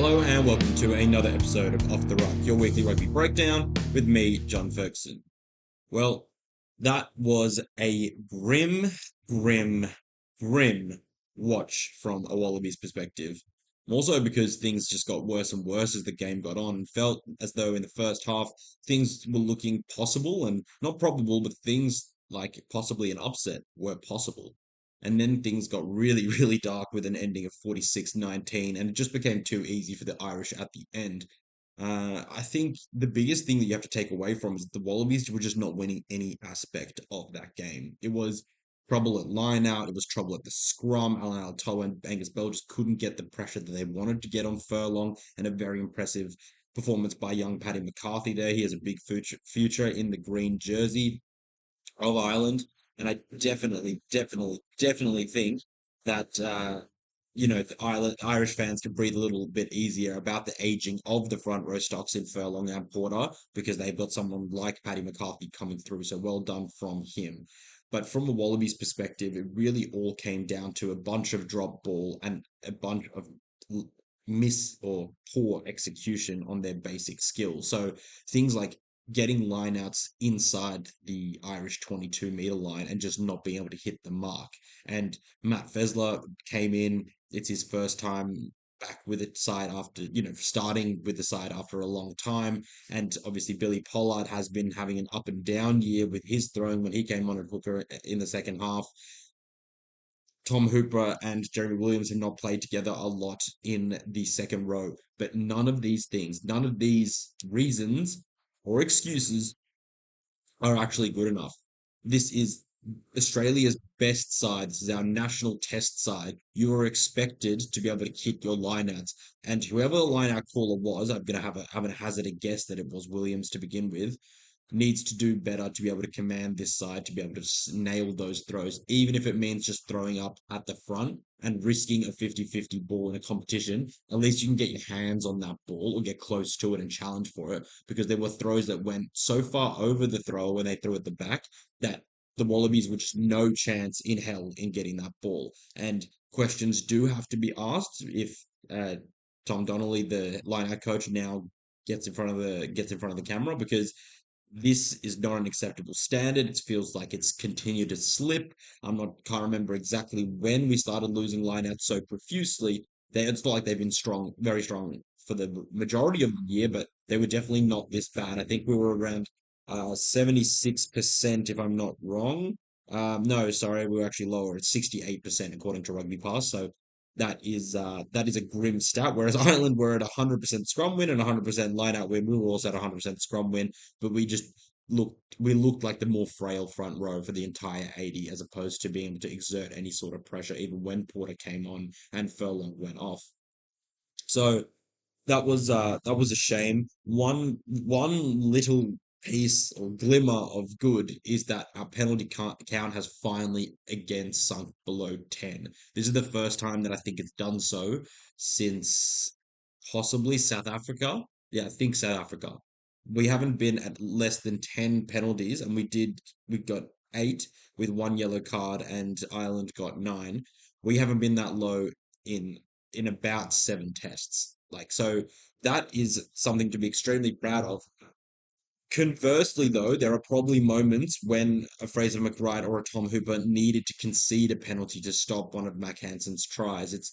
Hello and welcome to another episode of Off the Ruck, your weekly rugby breakdown with me, John Ferguson. Well, that was a grim, grim watch from a Wallabies perspective. Also because things just got worse and worse as the game got on. Felt as though in the first half things were looking possible and not probable, but things like possibly an upset were possible. And then things got really, really dark with an ending of 46-19, and it just became too easy for the Irish at the end. I think the biggest thing that you have to take away from is the Wallabies were just not winning any aspect of that game. It was trouble at line out, it was trouble at the scrum. Alan Altoa and Angus Bell just couldn't get the pressure that they wanted to get on Furlong, and a very impressive performance by young Paddy McCarthy there. He has a big future in the green jersey of Ireland. And I definitely think that the Irish fans can breathe a little bit easier about the aging of the front row stocks in Furlong and Porter because they've got someone like Paddy McCarthy coming through. So well done from him. But from the Wallabies perspective, it really all came down to a bunch of drop ball and a bunch of miss or poor execution on their basic skills. So things like getting lineouts inside the Irish 22-meter line and just not being able to hit the mark. And Matt Vesler came in. It's his first time back with the side after, starting with the side after a long time. And obviously, Billy Pollard has been having an up and down year with his throwing when he came on at hooker in the second half. Tom Hooper and Jeremy Williams have not played together a lot in the second row, but none of these things, none of these reasons or excuses are actually good enough. This is Australia's best side. This is our national test side. You are expected to be able to hit your lineouts. And whoever the lineout caller was, I'm gonna have a hazard a guess that it was Williams to begin with, needs to do better to be able to command this side, to be able to nail those throws, even if it means just throwing up at the front and risking a 50-50 ball in a competition. At least you can get your hands on that ball or get close to it and challenge for it, because there were throws that went so far over the throw when they threw at the back that the Wallabies were just no chance in hell in getting that ball. And questions do have to be asked if Tom Donnelly, the line-out coach, now gets in front of the camera, because this is not an acceptable standard. It feels like it's continued to slip. Can't remember exactly when we started losing lineouts so profusely. It's not like they've been strong, very strong for the majority of the year, but they were definitely not this bad. I think we were around 76%, if I'm not wrong. No, sorry, we were actually lower. It's 68% according to RugbyPass. So that is a grim stat. Whereas Ireland were at 100% scrum win and 100% lineout win. We were also at 100% scrum win, but we looked like the more frail front row for the entire 80, as opposed to being able to exert any sort of pressure even when Porter came on and Furlong went off. So that was a shame. One little piece or glimmer of good is that our penalty count has finally again sunk below 10. This is the first time that I think it's done so since possibly South Africa. Yeah, I think South Africa. We haven't been at less than 10 penalties, and we got eight with one yellow card, and Ireland got nine. We haven't been that low in about seven tests. Like, so that is something to be extremely proud of. Conversely, though, there are probably moments when a Fraser McWright or a Tom Hooper needed to concede a penalty to stop one of Mac Hansen's tries. It's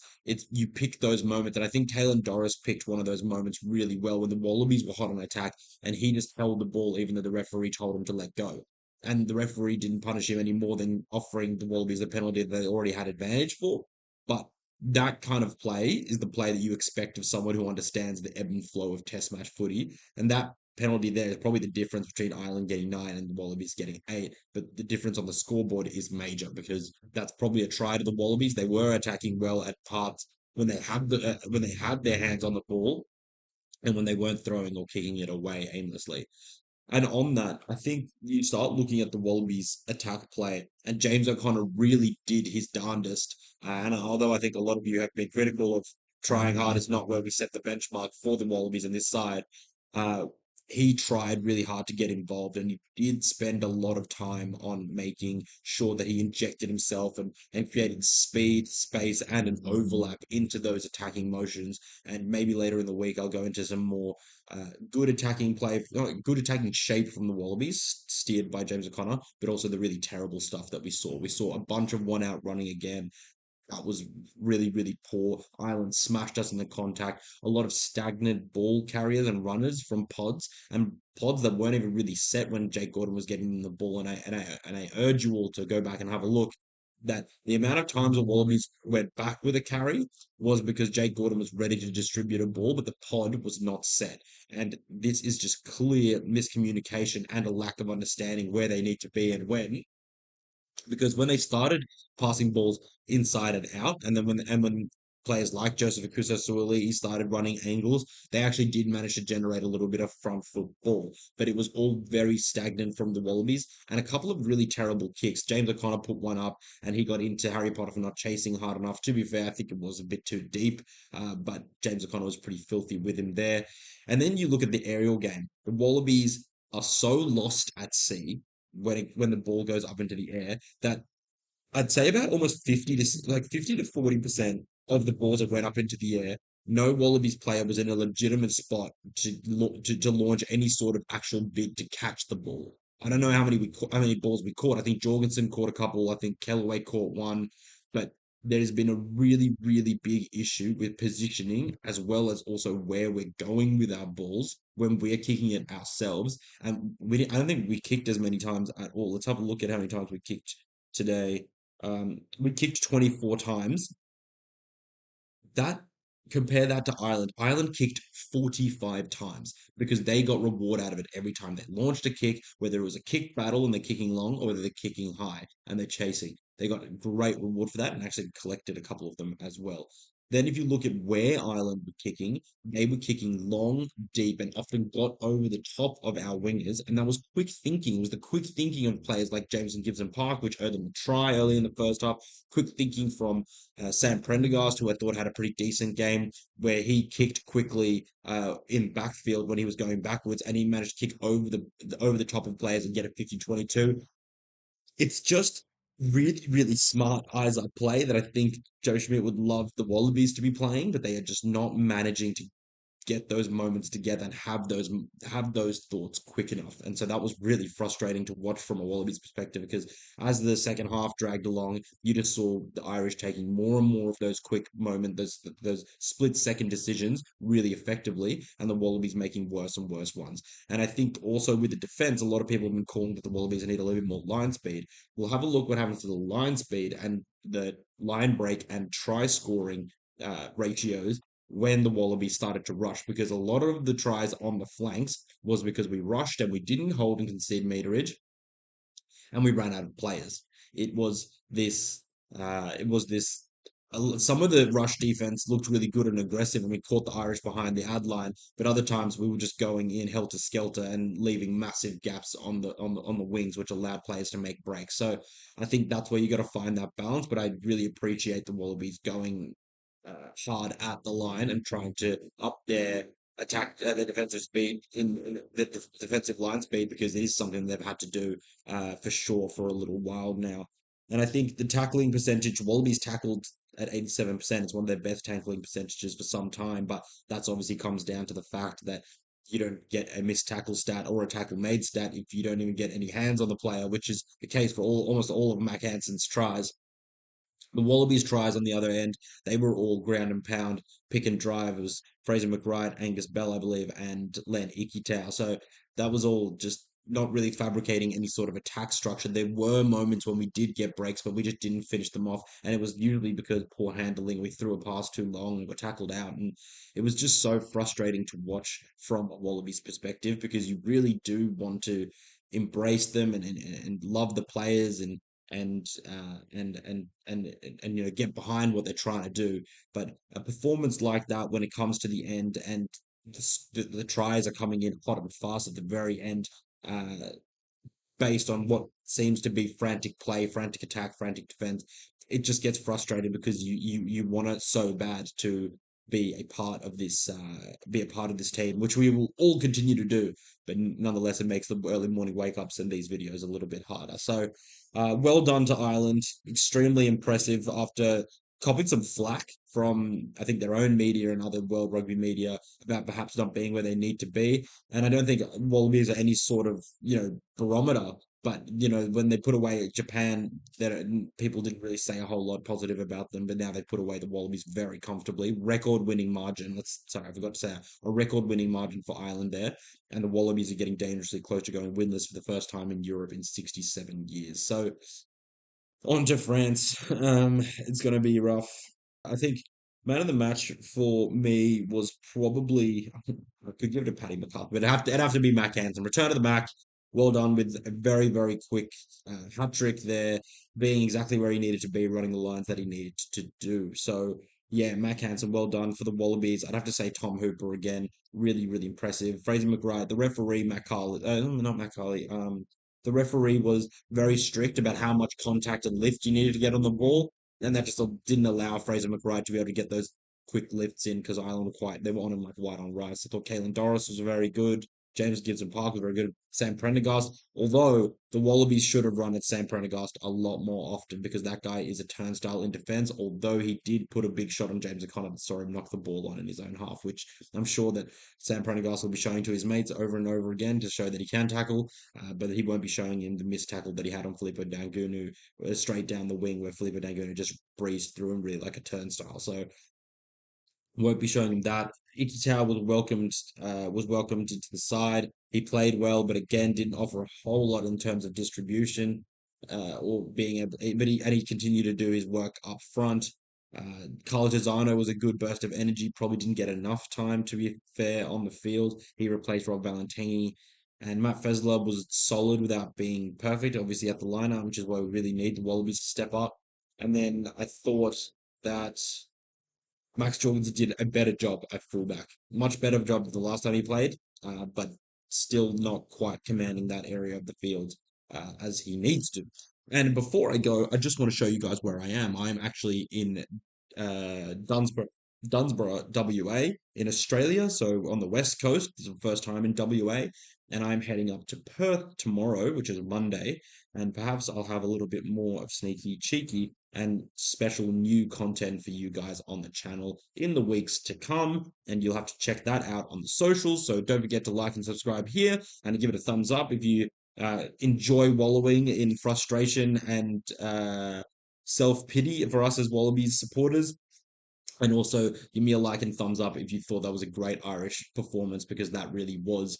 you pick those moments, and I think Taylor Doris picked one of those moments really well when the Wallabies were hot on attack, and he just held the ball even though the referee told him to let go. And the referee didn't punish him any more than offering the Wallabies a penalty that they already had advantage for. But that kind of play is the play that you expect of someone who understands the ebb and flow of Test match footy, and that penalty there is probably the difference between Ireland getting nine and the Wallabies getting eight. But the difference on the scoreboard is major, because that's probably a try to the Wallabies. They were attacking well at parts when when they had their hands on the ball, and when they weren't throwing or kicking it away aimlessly. And on that, I think you start looking at the Wallabies attack play, and James O'Connor really did his darndest. And although I think a lot of you have been critical of trying hard is not where we set the benchmark for the Wallabies on this side, uh, he tried really hard to get involved, and he did spend a lot of time on making sure that he injected himself and created speed, space, and an overlap into those attacking motions. And maybe later in the week, I'll go into some more good attacking play, good attacking shape from the Wallabies, steered by James O'Connor, but also the really terrible stuff that we saw. We saw a bunch of one out running again. That was really, really poor. Ireland smashed us in the contact. A lot of stagnant ball carriers and runners from pods, and pods that weren't even really set when Jake Gordon was getting the ball. And I urge you all to go back and have a look. That the amount of times the Wallabies went back with a carry was because Jake Gordon was ready to distribute a ball, but the pod was not set. And this is just clear miscommunication and a lack of understanding where they need to be and when, because when they started passing balls inside and out, and then when players like Joseph Akusa Suoli started running angles, they actually did manage to generate a little bit of front foot ball, but it was all very stagnant from the Wallabies, and a couple of really terrible kicks. James O'Connor put one up, and he got into Harry Potter for not chasing hard enough. To be fair, I think it was a bit too deep, but James O'Connor was pretty filthy with him there. And then you look at the aerial game. The Wallabies are so lost at sea when the ball goes up into the air that I'd say about almost 50 to 40% of the balls that went up into the air, no Wallabies player was in a legitimate spot to launch any sort of actual bid to catch the ball. I don't know how many balls we caught. I think Jorgensen caught a couple. I think Kellaway caught one, but there has been a really, really big issue with positioning as well as also where we're going with our balls when we're kicking it ourselves. And I don't think we kicked as many times at all. Let's have a look at how many times we kicked today. We kicked 24 times. That Compare that to Ireland. Ireland kicked 45 times because they got reward out of it every time they launched a kick, whether it was a kick battle and they're kicking long or whether they're kicking high and they're chasing. They got a great reward for that and actually collected a couple of them as well. Then, if you look at where Ireland were kicking, they were kicking long, deep, and often got over the top of our wingers. And that was quick thinking. It was the quick thinking of players like Jameson Gibson Park, which earned them a try early in the first half. Quick thinking from Sam Prendergast, who I thought had a pretty decent game, where he kicked quickly in backfield when he was going backwards, and he managed to kick over the top of players and get a 50-22. It's just really, really smart eyes up play that I think Joe Schmidt would love the Wallabies to be playing, but they are just not managing to get those moments together and have those thoughts quick enough. And so that was really frustrating to watch from a Wallabies perspective because as the second half dragged along, you just saw the Irish taking more and more of those quick moments, those split second decisions really effectively, and the Wallabies making worse and worse ones. And I think also with the defense, a lot of people have been calling that the Wallabies need a little bit more line speed. We'll have a look what happens to the line speed and the line break and try scoring ratios when the Wallabies started to rush, because a lot of the tries on the flanks was because we rushed and we didn't hold and concede meterage and we ran out of players. It was this, some of the rush defense looked really good and aggressive, and we caught the Irish behind the ad line. But other times we were just going in helter skelter and leaving massive gaps on the wings, which allowed players to make breaks. So I think that's where you got to find that balance. But I really appreciate the Wallabies going hard at the line and trying to up their attack, their defensive speed in the defensive line speed, because it is something they've had to do for sure for a little while now. And I think the tackling percentage, Wallabies tackled at 87%. It's one of their best tackling percentages for some time, but that's obviously comes down to the fact that you don't get a missed tackle stat or a tackle made stat if you don't even get any hands on the player, which is the case for almost all of Mac Hanson's tries. The Wallabies tries on the other end, they were all ground and pound, pick and drive. It was Fraser McBride, Angus Bell, I believe, and Len Ikitau. So that was all just not really fabricating any sort of attack structure. There were moments when we did get breaks, but we just didn't finish them off. And it was usually because poor handling. We threw a pass too long and were tackled out. And it was just so frustrating to watch from a Wallabies perspective, because you really do want to embrace them and love the players and get behind what they're trying to do. But a performance like that, when it comes to the end and the tries are coming in hot and fast at the very end, uh, based on what seems to be frantic play, frantic attack, frantic defense, it just gets frustrating because you want it so bad to be a part of this team, which we will all continue to do. But nonetheless, it makes the early morning wake ups and these videos a little bit harder. So, well done to Ireland. Extremely impressive after copping some flack from, I think, their own media and other world rugby media about perhaps not being where they need to be. And I don't think Wallabies are any sort of, barometer. But, when they put away Japan, people didn't really say a whole lot positive about them. But now they put away the Wallabies very comfortably. Record-winning margin. Sorry, I forgot to say a record-winning margin for Ireland there. And the Wallabies are getting dangerously close to going winless for the first time in Europe in 67 years. So on to France. It's going to be rough. I think man of the match for me was probably, I could give it to Paddy McCarthy, but it'd have to be Mac Hansen. Return to the Mac. Well done with a very, very quick hat trick there, being exactly where he needed to be, running the lines that he needed to do. So yeah, Mac Hansen, well done for the Wallabies. I'd have to say Tom Hooper again, really, really impressive. Fraser McRae, the referee, Matt Carley, not Matt Carley, the referee was very strict about how much contact and lift you needed to get on the ball, and that just didn't allow Fraser McRae to be able to get those quick lifts in because Ireland they were on him like white on rice. I thought Caelan Doris was very good. James Gibson Park was very good. Sam Prendergast, although the Wallabies should have run at Sam Prendergast a lot more often because that guy is a turnstile in defence. Although he did put a big shot on James O'Connor that saw him knock the ball on in his own half, which I'm sure that Sam Prendergast will be showing to his mates over and over again to show that he can tackle, but he won't be showing him the missed tackle that he had on Filippo Dangunu straight down the wing where Filippo Dangunu just breezed through him really like a turnstile. So won't be showing him that. Ikitau was welcomed into the side. He played well, but again didn't offer a whole lot in terms of distribution, or being able. He continued to do his work up front. Carlo Tizzano was a good burst of energy. Probably didn't get enough time to be fair on the field. He replaced Rob Valentini, and Matt Fesler was solid without being perfect. Obviously at the lineup, which is why we really need the Wallabies to step up. And then I thought that Max Jorgens did a better job at fullback. Much better job than the last time he played, but still not quite commanding that area of the field as he needs to. And before I go, I just want to show you guys where I am. I'm actually in Dunsborough, WA, in Australia, so on the west coast. This is the first time in WA, and I'm heading up to Perth tomorrow, which is Monday, and perhaps I'll have a little bit more of sneaky cheeky and special new content for you guys on the channel in the weeks to come, and you'll have to check that out on the socials. So don't forget to like and subscribe here and give it a thumbs up if you enjoy wallowing in frustration and self-pity for us as Wallabies supporters. And also give me a like and thumbs up if you thought that was a great Irish performance, because that really was.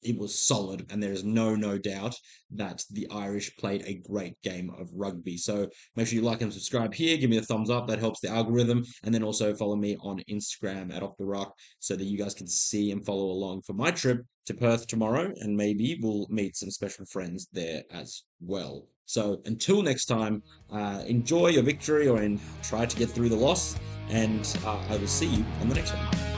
It was solid, and there is no doubt that the Irish played a great game of rugby. So make sure you like and subscribe here. Give me a thumbs up. That helps the algorithm. And then also follow me on Instagram at Off the Rock so that you guys can see and follow along for my trip to Perth tomorrow. And maybe we'll meet some special friends there as well. So until next time, enjoy your victory try to get through the loss. And I will see you on the next one.